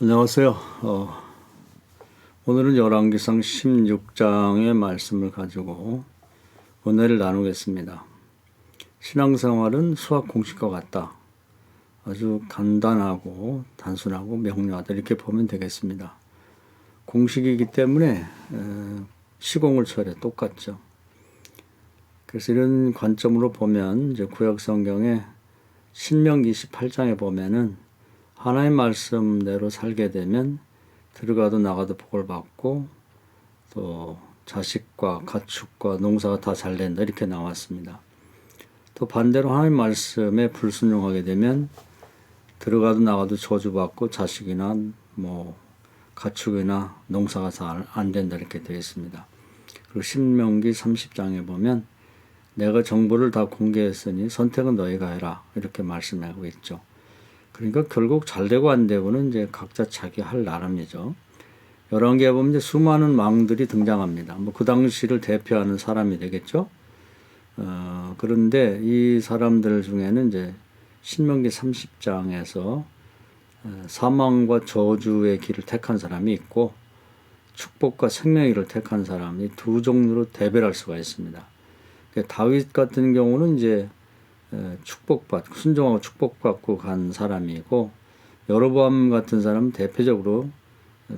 안녕하세요. 오늘은 열왕기상 16장의 말씀을 가지고 은혜를 나누겠습니다. 신앙생활은 수학 공식과 같다. 아주 간단하고 단순하고 명료하다 이렇게 보면 되겠습니다. 공식이기 때문에 시공을 처해 똑같죠. 그래서 이런 관점으로 보면 이제 구약 성경의 신명기 28장에 보면은 하나님 말씀대로 살게 되면 들어가도 나가도 복을 받고 또 자식과 가축과 농사가 다 잘 된다 이렇게 나왔습니다. 또 반대로 하나님 말씀에 불순종하게 되면 들어가도 나가도 저주받고 자식이나 뭐 가축이나 농사가 잘 안 된다 이렇게 되어 있습니다. 그리고 신명기 30장에 보면 내가 정보를 다 공개했으니 선택은 너희가 해라 이렇게 말씀하고 있죠. 그러니까 결국 잘 되고 안 되고는 이제 각자 자기 할 나름이죠. 열왕기에 보면 이제 수많은 왕들이 등장합니다. 뭐 그 당시를 대표하는 사람이 되겠죠. 그런데 이 사람들 중에는 이제 신명기 30장에서 사망과 저주의 길을 택한 사람이 있고 축복과 생명의 길을 택한 사람이 두 종류로 대별할 수가 있습니다. 다윗 같은 경우는 이제 축복받고 순종하고 축복받고 간 사람이고 여로보암 같은 사람은 대표적으로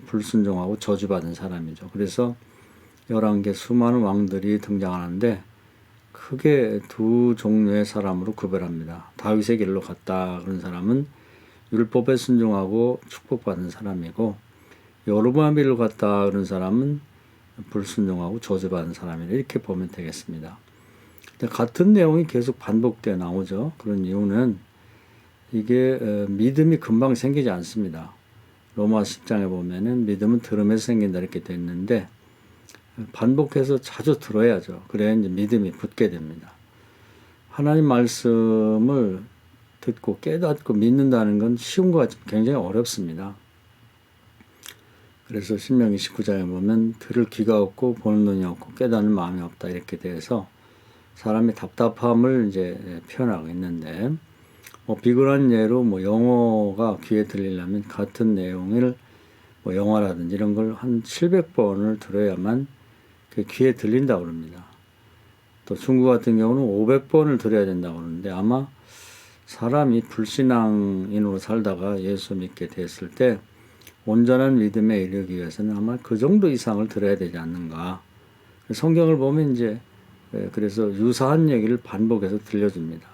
불순종하고 저주받은 사람이죠. 그래서 11개 수많은 왕들이 등장하는데 크게 두 종류의 사람으로 구별합니다. 다윗의 길로 갔다 그런 사람은 율법에 순종하고 축복받은 사람이고 여로보암의 길로 갔다 그런 사람은 불순종하고 저주받은 사람이다. 이렇게 보면 되겠습니다. 같은 내용이 계속 반복되어 나오죠. 그런 이유는 이게 믿음이 금방 생기지 않습니다. 로마 10장에 보면은 믿음은 들음에서 생긴다 이렇게 되어 있는데 반복해서 자주 들어야죠. 그래야 이제 믿음이 붙게 됩니다. 하나님 말씀을 듣고 깨닫고 믿는다는 건 쉬운 것 같지만 굉장히 어렵습니다. 그래서 신명기 19장에 보면 들을 귀가 없고 보는 눈이 없고 깨닫는 마음이 없다 이렇게 돼서 사람의 답답함을 이제 표현하고 있는데, 비근한 예로 영어가 귀에 들리려면 같은 내용을 영화라든지 이런 걸 한 700번을 들어야만 그 귀에 들린다고 그럽니다. 또 중국 같은 경우는 500번을 들어야 된다고 그러는데 아마 사람이 불신앙인으로 살다가 예수 믿게 됐을 때 온전한 믿음에 이르기 위해서는 아마 그 정도 이상을 들어야 되지 않는가. 성경을 보면 이제 그래서 유사한 얘기를 반복해서 들려줍니다.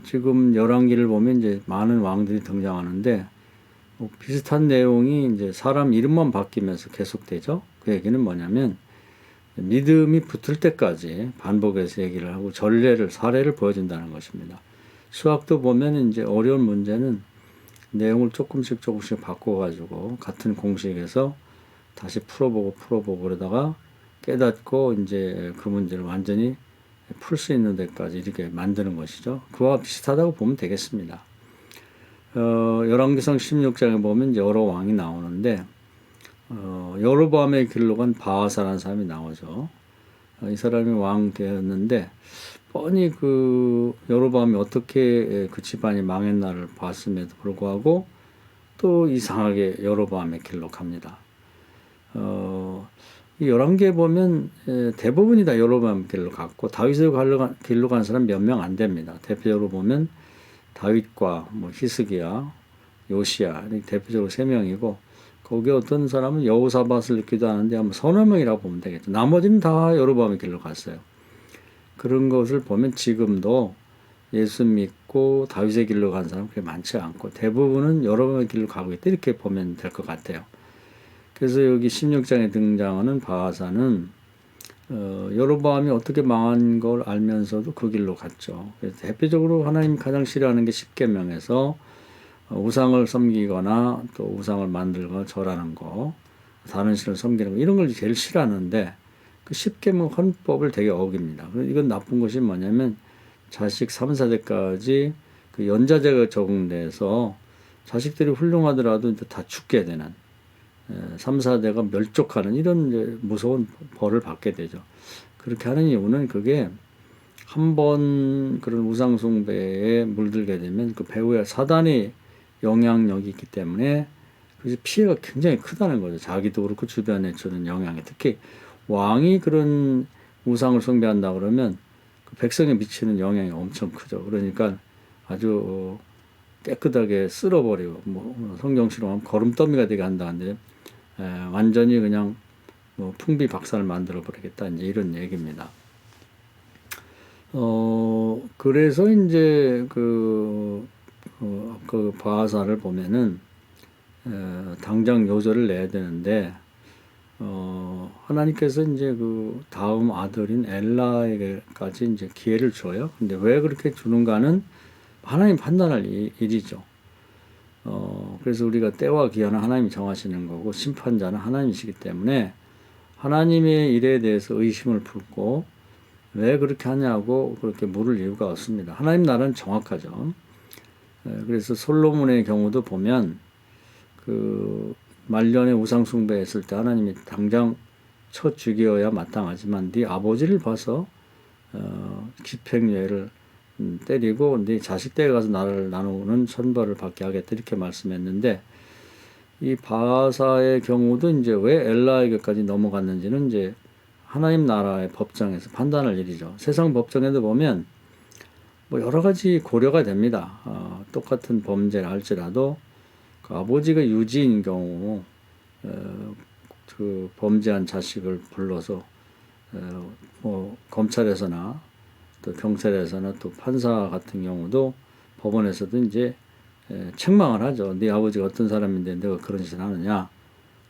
지금 열왕기를 보면 이제 많은 왕들이 등장하는데 비슷한 내용이 이제 사람 이름만 바뀌면서 계속되죠. 그 얘기는 뭐냐면 믿음이 붙을 때까지 반복해서 얘기를 하고 전례를 사례를 보여준다는 것입니다. 수학도 보면 이제 어려운 문제는 내용을 조금씩 바꿔가지고 같은 공식에서 다시 풀어보고 그러다가 깨닫고 이제 그 문제를 완전히 풀 수 있는 데까지 이렇게 만드는 것이죠. 그와 비슷하다고 보면 되겠습니다. 열왕기상 16장에 보면 이제 여러 왕이 나오는데 여로보암의 길로 간 바하사라는 사람이 나오죠. 이 사람이 왕 되었는데 뻔히 그 여로보암이 어떻게 그 집안이 망했나를 봤음에도 불구하고 또 이상하게 여로보암의 길로 갑니다. 이 11개 보면 대부분이 다 여로보암 길로 갔고 다윗의 길로 간 사람 몇 명 안 됩니다. 대표적으로 보면 다윗과 히스기야, 요시야 대표적으로 3명이고 거기에 어떤 사람은 여호사밧을 읽기도 하는데 아마 서너 명이라고 보면 되겠죠. 나머지는 다 여로보암의 길로 갔어요. 그런 것을 보면 지금도 예수 믿고 다윗의 길로 간 사람은 그렇게 많지 않고 대부분은 여로보암의 길로 가고 있다 이렇게 보면 될 것 같아요. 그래서 여기 16장에 등장하는 바하사는 여로보암이 어떻게 망한 걸 알면서도 그 길로 갔죠. 그래서 대표적으로 하나님 가장 싫어하는 게 십계명에서 우상을 섬기거나 또 우상을 만들거나 절하는 거, 다른 신을 섬기는 거 이런 걸 제일 싫어하는데 그 십계명 헌법을 되게 어깁니다. 이건 나쁜 것이 뭐냐면 자식 3, 4대까지 그 연자제가 적용돼서 자식들이 훌륭하더라도 이제 다 죽게 되는 3, 4대가 멸족하는 이런 이제 무서운 벌을 받게 되죠. 그렇게 하는 이유는 그게 한 번 그런 우상숭배에 물들게 되면 그 배후에 사단이 영향력이 있기 때문에 그래서 피해가 굉장히 크다는 거죠. 자기도 그렇고 주변에 주는 영향이. 특히 왕이 그런 우상을 숭배한다 그러면 그 백성에 미치는 영향이 엄청 크죠. 그러니까 아주 깨끗하게 쓸어버리고 뭐 성경식으로 하면 거름더미가 되게 한다는데 완전히 그냥 뭐 풍비박산을 만들어 버리겠다 이제 이런 얘기입니다. 그래서 이제 그 바하사를 보면은 당장 요절을 내야 되는데 하나님께서 이제 그 다음 아들인 엘라에게까지 이제 기회를 줘요. 근데 왜 그렇게 주는가는 하나님 판단할 일이죠. 그래서 우리가 때와 기한은 하나님이 정하시는 거고 심판자는 하나님이시기 때문에 하나님의 일에 대해서 의심을 품고 왜 그렇게 하냐고 그렇게 물을 이유가 없습니다. 하나님 나라는 정확하죠. 그래서 솔로몬의 경우도 보면 그 말년에 우상 숭배했을 때 하나님이 당장 쳐 죽여야 마땅하지만 네 아버지를 봐서 집행유예를 때리고 네 자식 댁에 가서 나라를 나누는 천벌을 받게 하겠다 이렇게 말씀했는데 이 바하사의 경우도 이제 왜 엘라에게까지 넘어갔는지는 이제 하나님 나라의 법정에서 판단할 일이죠. 세상 법정에도 보면 뭐 여러 가지 고려가 됩니다. 똑같은 범죄를 할지라도 그 아버지가 유지인 경우 그 범죄한 자식을 불러서 뭐 검찰에서나 또 경찰에서나 또 판사 같은 경우도 법원에서도 이제 책망을 하죠. 네 아버지가 어떤 사람인데 내가 그런 짓을 하느냐.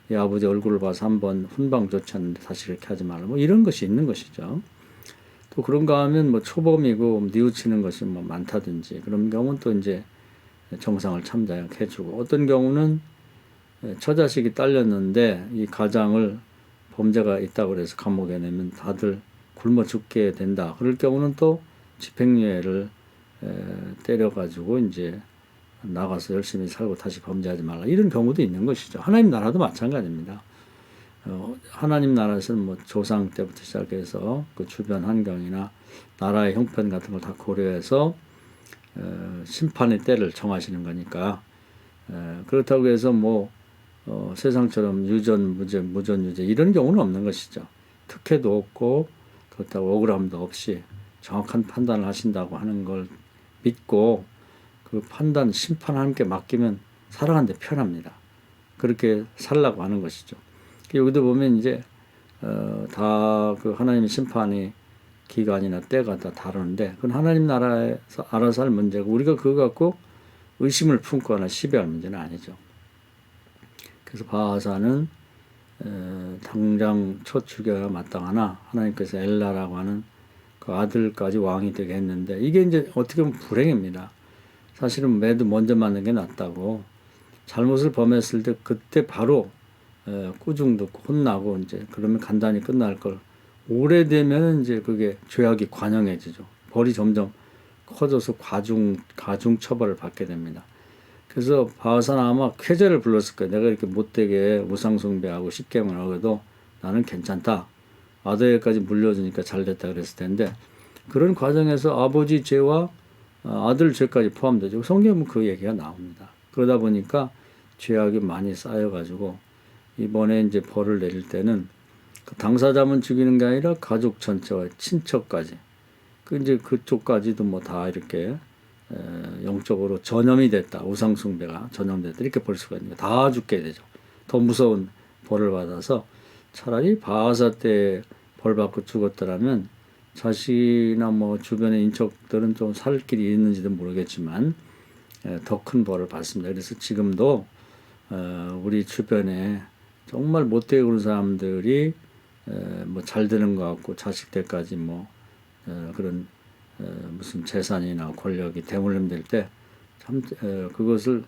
네 아버지 얼굴을 봐서 한번 훈방 줬었는데 다시 이렇게 하지 말라. 뭐 이런 것이 있는 것이죠. 또 그런가 하면 뭐 초범이고 뉘우치는 것이 뭐 많다든지 그런 경우는 또 이제 정상을 참작해주고 어떤 경우는 처자식이 딸렸는데 이 가장을 범죄가 있다고 해서 감옥에 내면 다들 굶어 죽게 된다. 그럴 경우는 또 집행유예를 때려가지고 이제 나가서 열심히 살고 다시 범죄하지 말라. 이런 경우도 있는 것이죠. 하나님 나라도 마찬가지입니다. 하나님 나라에서는 뭐 조상 때부터 시작해서 그 주변 환경이나 나라의 형편 같은 걸 다 고려해서 심판의 때를 정하시는 거니까 그렇다고 해서 뭐 세상처럼 유전, 무전, 유죄 이런 경우는 없는 것이죠. 특혜도 없고 그렇다고 억울함도 없이 정확한 판단을 하신다고 하는 걸 믿고 그 판단, 심판 하나님께 맡기면 살아가는데 편합니다. 그렇게 살라고 하는 것이죠. 여기도 보면 이제 다 그 하나님의 심판이 기간이나 때가 다 다르는데 그건 하나님 나라에서 알아서 할 문제고 우리가 그거 갖고 의심을 품거나 시비할 문제는 아니죠. 그래서 바하사는 당장 쳐 죽여야 마땅하나 하나님께서 엘라라고 하는 그 아들까지 왕이 되게 했는데 이게 이제 어떻게 보면 불행입니다. 사실은 매도 먼저 맞는 게 낫다고 잘못을 범했을 때 그때 바로 꾸중 듣고 혼나고 이제 그러면 간단히 끝날 걸 오래되면 이제 그게 죄악이 관영해지죠. 벌이 점점 커져서 가중 처벌을 받게 됩니다. 그래서 바하사는 아마 쾌재를 불렀을 거예요. 내가 이렇게 못되게 우상숭배하고 십계명을 하고도 나는 괜찮다. 아들에게까지 물려주니까 잘됐다 그랬을 텐데 그런 과정에서 아버지 죄와 아들 죄까지 포함되죠. 성경은 그 얘기가 나옵니다. 그러다 보니까 죄악이 많이 쌓여가지고 이번에 이제 벌을 내릴 때는 그 당사자만 죽이는 게 아니라 가족 전체와 친척까지 그 이제 그쪽까지도 뭐 다 이렇게 영적으로 전염이 됐다. 우상숭배가 전염됐다. 이렇게 볼 수가 있는 거예요. 다 죽게 되죠. 더 무서운 벌을 받아서 차라리 바하사 때 벌 받고 죽었더라면 자식이나 뭐 주변의 인척들은 좀 살 길이 있는지도 모르겠지만 더 큰 벌을 받습니다. 그래서 지금도 우리 주변에 정말 못되게 그런 사람들이 뭐 잘 되는 것 같고 자식 때까지 뭐 그런 무슨 재산이나 권력이 대물림될 때 참 그것을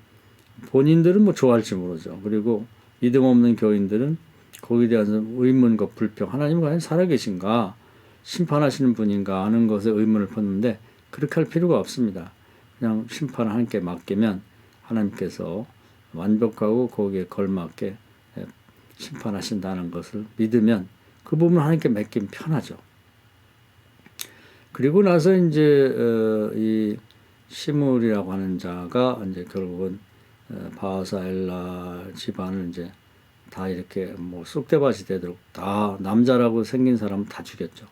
본인들은 뭐 좋아할지 모르죠. 그리고 믿음 없는 교인들은 거기에 대한 의문과 불평, 하나님 과연 살아계신가, 심판하시는 분인가 하는 것에 의문을 품는데 그렇게 할 필요가 없습니다. 그냥 심판을 하나님께 맡기면 하나님께서 완벽하고 거기에 걸맞게 심판하신다는 것을 믿으면 그 부분 하나님께 맡기면 편하죠. 그리고 나서 이제 이 시므이라고 하는 자가 이제 결국은 바하사 엘라 집안을 이제 다 이렇게 뭐 쑥대밭이 되도록 다 남자라고 생긴 사람은 다 죽였죠.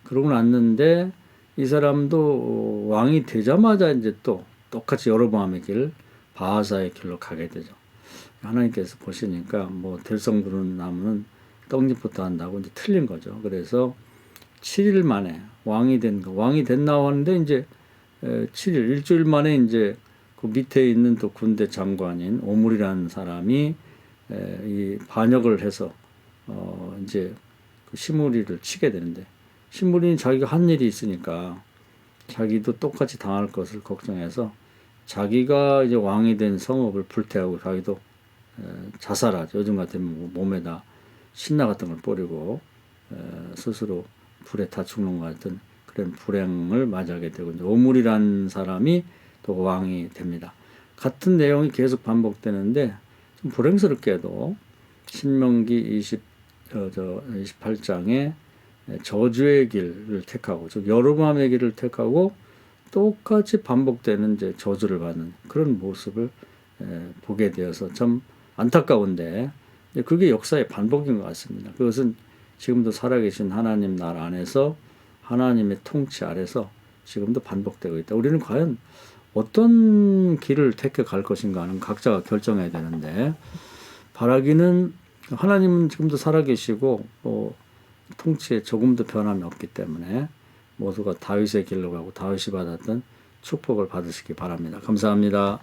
그러고 났는데 이 사람도 왕이 되자마자 이제 또 똑같이 여로보암의 길, 바하사의 길로 가게 되죠. 하나님께서 보시니까 뭐 들성 부르는 나무는 떡잎부터 한다고 이제 틀린 거죠. 그래서 7일 만에 왕이 됐나고 하는데 이제 7일, 일주일 만에 이제 그 밑에 있는 또 군대 장관인 오물이라는 사람이 이 반역을 해서 이제 그 시므리를 치게 되는데 시므리는 자기가 한 일이 있으니까 자기도 똑같이 당할 것을 걱정해서 자기가 이제 왕이 된 성읍을 불태우고 자기도 자살하죠. 요즘 같으면 몸에다 신나 같은 걸 뿌리고 스스로 불에 타 죽는 것 같은 그런 불행을 맞이하게 되고 이제 오물이라는 사람이 또 왕이 됩니다. 같은 내용이 계속 반복되는데 좀 불행스럽게도 신명기 28장에 저주의 길을 택하고 즉 여로보암의 길을 택하고 똑같이 반복되는 이제 저주를 받는 그런 모습을 보게 되어서 참 안타까운데 그게 역사의 반복인 것 같습니다. 그것은 지금도 살아계신 하나님 나라 안에서 하나님의 통치 아래서 지금도 반복되고 있다. 우리는 과연 어떤 길을 택해 갈 것인가는 각자가 결정해야 되는데 바라기는 하나님은 지금도 살아계시고 통치에 조금도 변함이 없기 때문에 모두가 다윗의 길로 가고 다윗이 받았던 축복을 받으시기 바랍니다. 감사합니다.